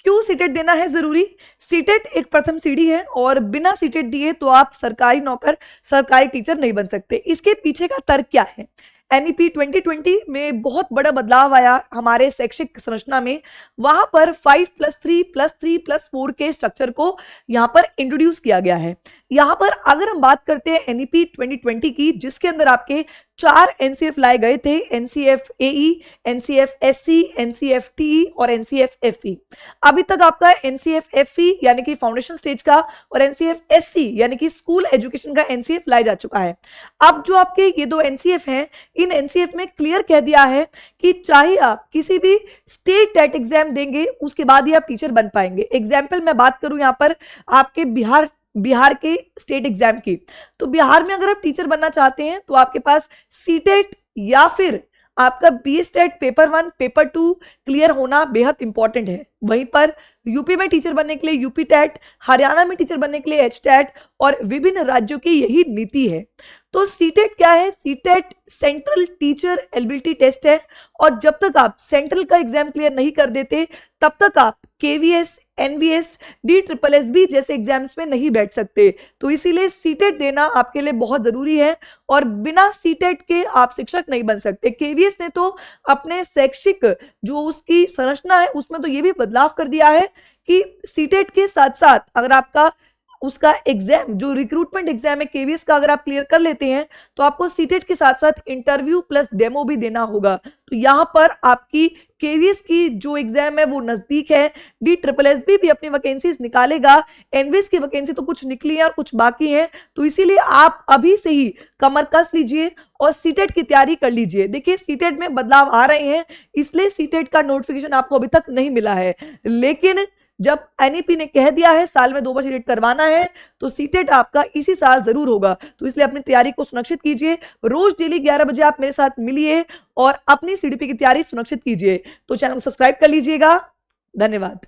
क्यों सीटेट देना है जरूरी? सीटेट एक प्रथम सीढ़ी है और बिना सीटेट दिए तो आप सरकारी नौकर, सरकारी टीचर नहीं बन सकते। इसके पीछे का तर्क क्या है? एनईपी 2020 में बहुत बड़ा बदलाव आया हमारे शैक्षिक संरचना में। वहां पर 5+3+3+4 के स्ट्रक्चर को यहां पर इंट्रोड्यूस किया गया है। यहां पर अगर हम बात करते हैं एनईपी 2020 की, जिसके अंदर आपके 4 एनसीएफ लाए गए थे, एनसीएफ एई, एनसीएफ एससी, एनसीएफ टी और एनसीएफ एफई। अभी तक आपका एनसीएफ एफई यानी कि फाउंडेशन स्टेज का और एनसीएफ एससी यानी कि स्कूल एजुकेशन का एनसीएफ लाया जा चुका है। अब जो आपके ये दो एनसीएफ हैं, इन एनसीएफ में क्लियर कह दिया है कि चाहे आप किसी भी स्टेट टेट एग्जाम देंगे उसके बाद ही आप टीचर बन पाएंगे। एग्जाम्पल मैं बात करूं यहाँ पर आपके बिहार के स्टेट एग्जाम की, तो बिहार में अगर आप टीचर बनना चाहते हैं तो आपके पास सीटेट या फिर आपका बीएसटेट पेपर 1 पेपर 2 क्लियर होना बेहद इंपॉर्टेंट है। वहीं पर यूपी में टीचर बनने के लिए यूपी टेट, हरियाणा में टीचर बनने के लिए एच टेट और विभिन्न राज्यों की यही नीति है। तो सीटेट क्या है? CTET central teacher eligibility test है और जब तक आप सेंट्रल का एग्जाम क्लियर नहीं कर देते तब तक आप केवीएस, एनवीएस, DSSS जैसे एग्जाम्स में नहीं बैठ सकते। तो इसीलिए सीटेट देना आपके लिए बहुत जरूरी है और बिना सीटेट के आप शिक्षक नहीं बन सकते। केवीएस ने तो अपने शैक्षिक जो उसकी संरचना है उसमें तो ये भी बदलाव कर दिया है कि सीटेट के साथ साथ अगर आपका उसका एग्जाम जो रिक्रूटमेंट एग्जाम है केवीएस का अगर आप क्लियर कर लेते हैं तो आपको सीटेट के साथ साथ इंटरव्यू प्लस डेमो भी देना होगा। तो यहां पर आपकी केवीएस की जो एग्जाम है वो नजदीक है। DSSS भी अपनी वैकेंसीज निकालेगा। एनवीएस की वैकेंसी तो कुछ निकली है और कुछ बाकी है, तो इसीलिए आप अभी से ही कमर कस लीजिए और सीटेट की तैयारी कर लीजिए। देखिए सीटेट में बदलाव आ रहे हैं, इसलिए सीटेट का नोटिफिकेशन आपको अभी तक नहीं मिला है, लेकिन जब एनईपी ने कह दिया है साल में 2 बार सीटेट करवाना है तो सीटेट आपका इसी साल जरूर होगा। तो इसलिए अपनी तैयारी को सुनिश्चित कीजिए। रोज डेली 11 बजे आप मेरे साथ मिलिए और अपनी सीडीपी की तैयारी सुनिश्चित कीजिए। तो चैनल को सब्सक्राइब कर लीजिएगा। धन्यवाद।